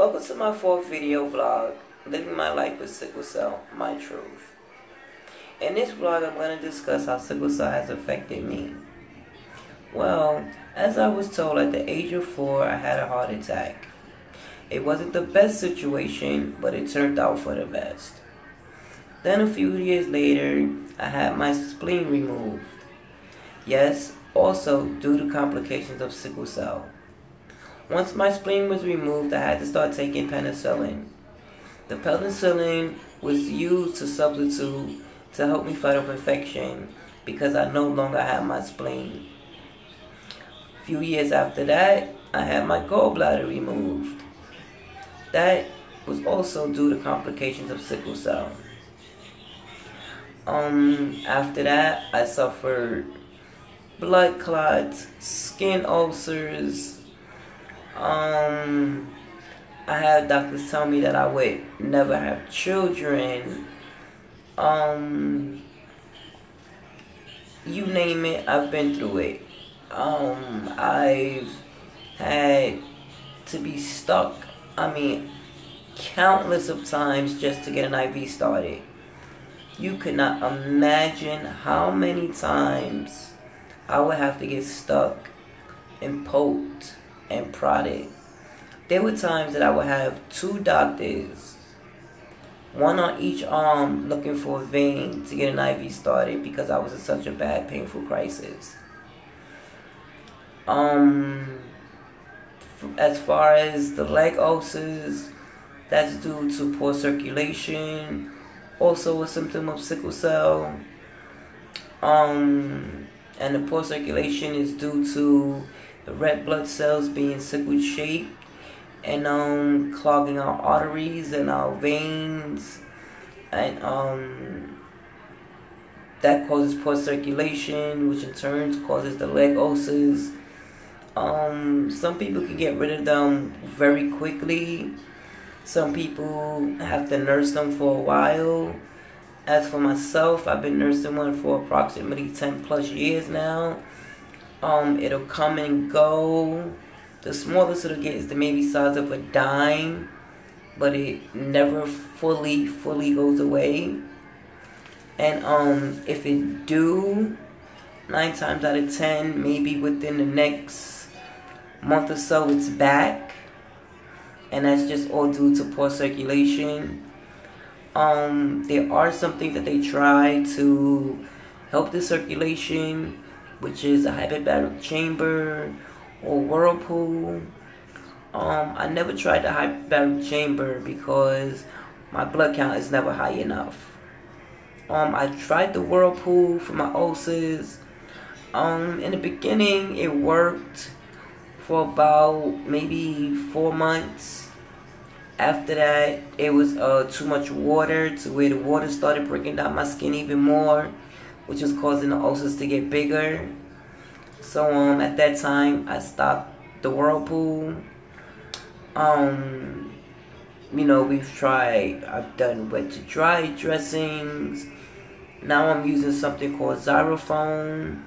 Welcome to my fourth video vlog, Living My Life with Sickle Cell, My Truth. In this vlog, I'm going to discuss how sickle cell has affected me. Well, as I was told at the age of 4, I had a heart attack. It wasn't the best situation, but it turned out for the best. Then a few years later, I had my spleen removed. Yes, also due to complications of sickle cell. Once my spleen was removed, I had to start taking penicillin. The penicillin was used to substitute to help me fight off infection because I no longer had my spleen. A few years after that, I had my gallbladder removed. That was also due to complications of sickle cell. After that, I suffered blood clots, skin ulcers. I had doctors tell me that I would never have children. You name it, I've been through it. I've had to be stuck, countless of times just to get an IV started. You could not imagine how many times I would have to get stuck and poked and prodded. There were times that I would have 2 doctors, one on each arm, looking for a vein to get an IV started because I was in such a bad, painful crisis. As far as the leg ulcers, that's due to poor circulation, also a symptom of sickle cell. And the poor circulation is due to the red blood cells being sickle shaped and clogging our arteries and our veins, and that causes poor circulation, which in turn causes the leg ulcers. Some people can get rid of them very quickly. Some people have to nurse them for a while. As for myself, I've been nursing one for approximately 10 plus years now. It'll come and go. The smallest it'll get is the maybe size of a dime, but it never fully goes away. And if it do, 9 times out of 10, maybe within the next month or so, it's back. And that's just all due to poor circulation. There are some things that they try to help the circulation, which is a hyperbaric chamber or Whirlpool. I never tried the hyperbaric chamber because my blood count is never high enough. I tried the Whirlpool for my ulcers. In the beginning, it worked for about maybe 4 months. After that, it was too much water to where the water started breaking down my skin even more, which was causing the ulcers to get bigger. So at that time, I stopped the Whirlpool. I've done wet to dry dressings. Now I'm using something called Zyrofoam.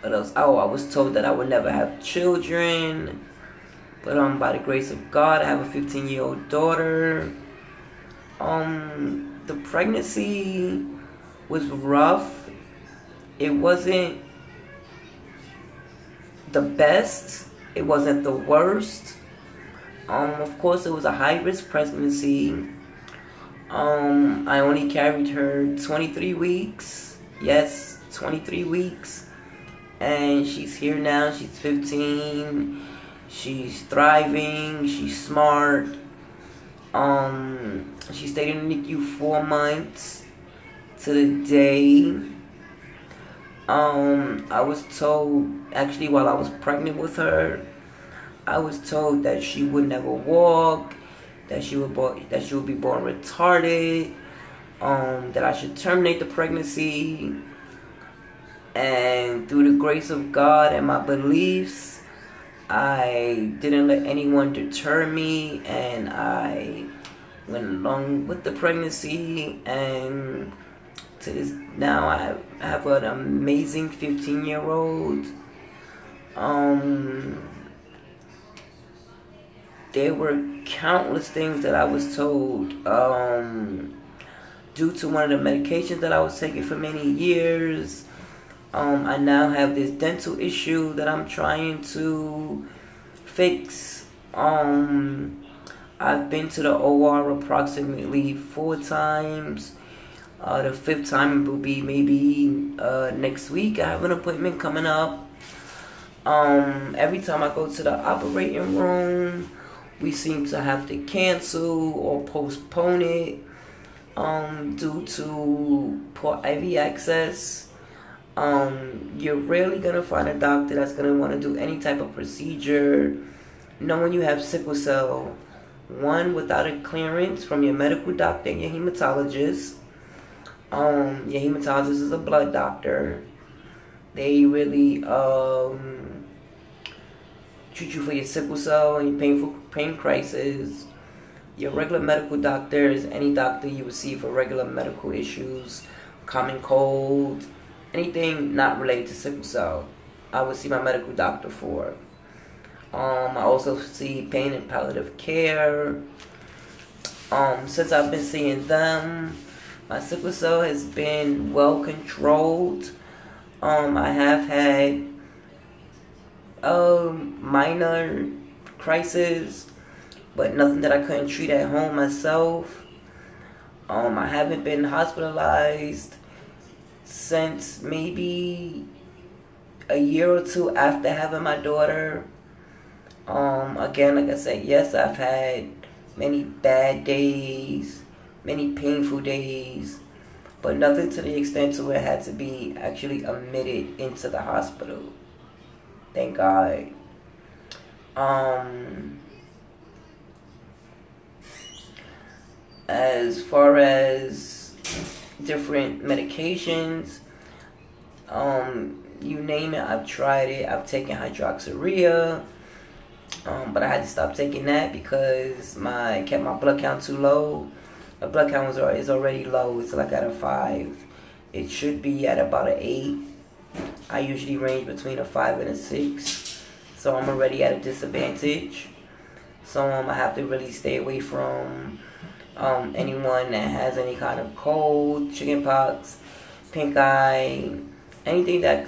What else? Oh, I was told that I would never have children. But by the grace of God, I have a 15-year-old daughter. The pregnancy was rough. It wasn't the best. It wasn't the worst. Of course, it was a high-risk pregnancy. I only carried her 23 weeks. Yes, 23 weeks. And she's here now. She's 15. She's thriving. She's smart. She stayed in the NICU 4 months to the day. I was told, actually while I was pregnant with her, I was told that she would never walk, that she would be born retarded, that I should terminate the pregnancy. And through the grace of God and my beliefs, I didn't let anyone deter me, and I went along with the pregnancy. And to this now, I have an amazing 15-year-old. there were countless things that I was told due to one of the medications that I was taking for many years. I now have this dental issue that I'm trying to fix. I've been to the OR approximately 4 times. The 5th time will be maybe next week. I have an appointment coming up. Every time I go to the operating room, we seem to have to cancel or postpone it due to poor IV access. You're rarely going to find a doctor that's going to want to do any type of procedure knowing you have sickle cell. One, without a clearance from your medical doctor and your hematologist. Your hematologist is a blood doctor. They really treat you for your sickle cell and your pain crisis. Your regular medical doctor is any doctor you would see for regular medical issues, common cold, anything not related to sickle cell. I would see my medical doctor for. I also see pain and palliative care. Since I've been seeing them, my sickle cell has been well controlled. I have had minor crisis, but nothing that I couldn't treat at home myself. I haven't been hospitalized since maybe a year or 2 after having my daughter. Again, like I said, yes, I've had many bad days, many painful days, but nothing to the extent to where it had to be actually admitted into the hospital. Thank God. As far as different medications, you name it, I've tried it. I've taken hydroxyurea, but I had to stop taking that because I kept my blood count too low. My blood count is already low. It's like at a 5. It should be at about an 8. I usually range between a 5 and a 6. So I'm already at a disadvantage. So I have to really stay away from anyone that has any kind of cold, chickenpox, pink eye, anything that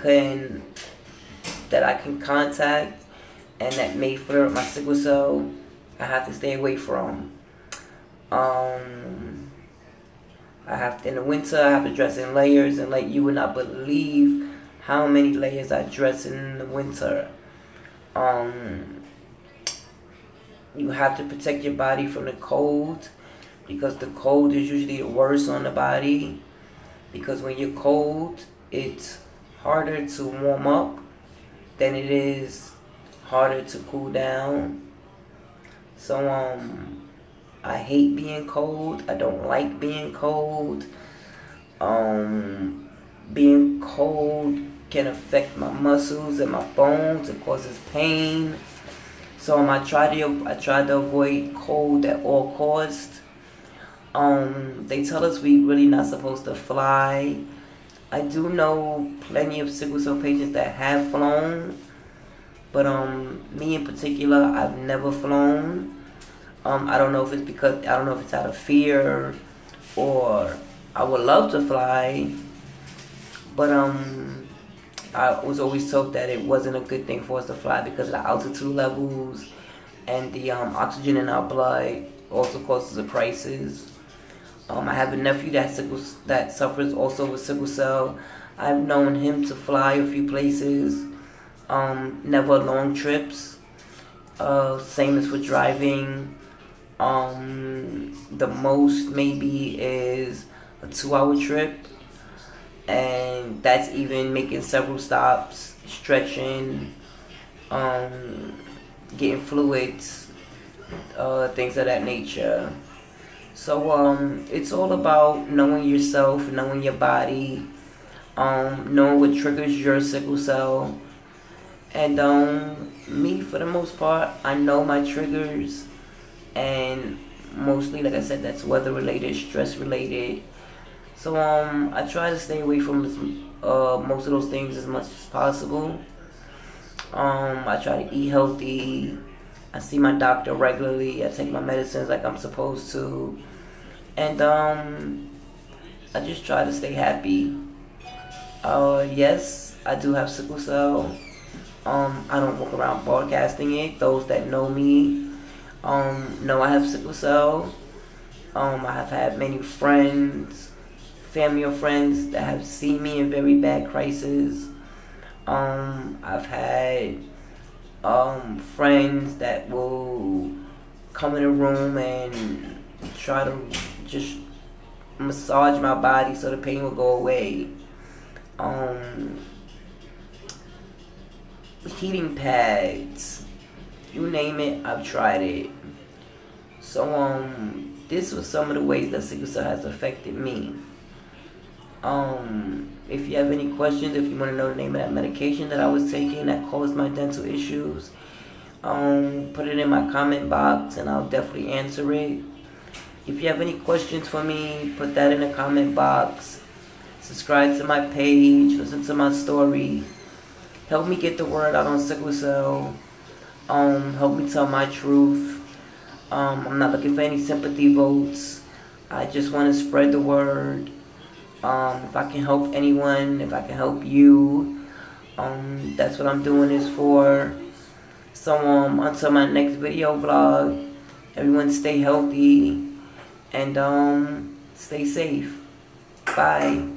I can contact and that may flare up my sickle cell. I have to stay away from. In the winter, I have to dress in layers, and like you would not believe how many layers I dress in the winter. You have to protect your body from the cold, because the cold is usually worse on the body. Because when you're cold, it's harder to warm up than it is harder to cool down. So I hate being cold. I don't like being cold. Being cold can affect my muscles and my bones. It causes pain. So I try to avoid cold at all costs. They tell us we really not supposed to fly. I do know plenty of sickle cell patients that have flown, but me in particular, I've never flown. I don't know if it's out of fear, or I would love to fly, but I was always told that it wasn't a good thing for us to fly because of the altitude levels and the oxygen in our blood also causes a crisis. I have a nephew that suffers also with sickle cell. I've known him to fly a few places, never long trips. Same as for driving. The most maybe is a 2-hour trip, and that's even making several stops, stretching, getting fluids, things of that nature. So it's all about knowing yourself, knowing your body, knowing what triggers your sickle cell. And me, for the most part, I know my triggers, and mostly, like I said, that's weather related, stress related. So I try to stay away from most of those things as much as possible. I try to eat healthy. I see my doctor regularly. I take my medicines like I'm supposed to. And I just try to stay happy. Yes, I do have sickle cell. I don't walk around broadcasting it. Those that know me know I have sickle cell. I have had many friends, family or friends that have seen me in very bad crisis. I've had friends that will come in a room and try to just massage my body so the pain will go away. Heating pads, you name it, I've tried it. So this was some of the ways that sickle cell has affected me. If you have any questions, if you want to know the name of that medication that I was taking that caused my dental issues, put it in my comment box and I'll definitely answer it. If you have any questions for me, put that in the comment box. Subscribe to my page, listen to my story. Help me get the word out on sickle cell. Help me tell my truth. I'm not looking for any sympathy votes. I just want to spread the word. If I can help anyone, if I can help you, that's what I'm doing this for. So until my next video vlog, everyone stay healthy and stay safe. Bye.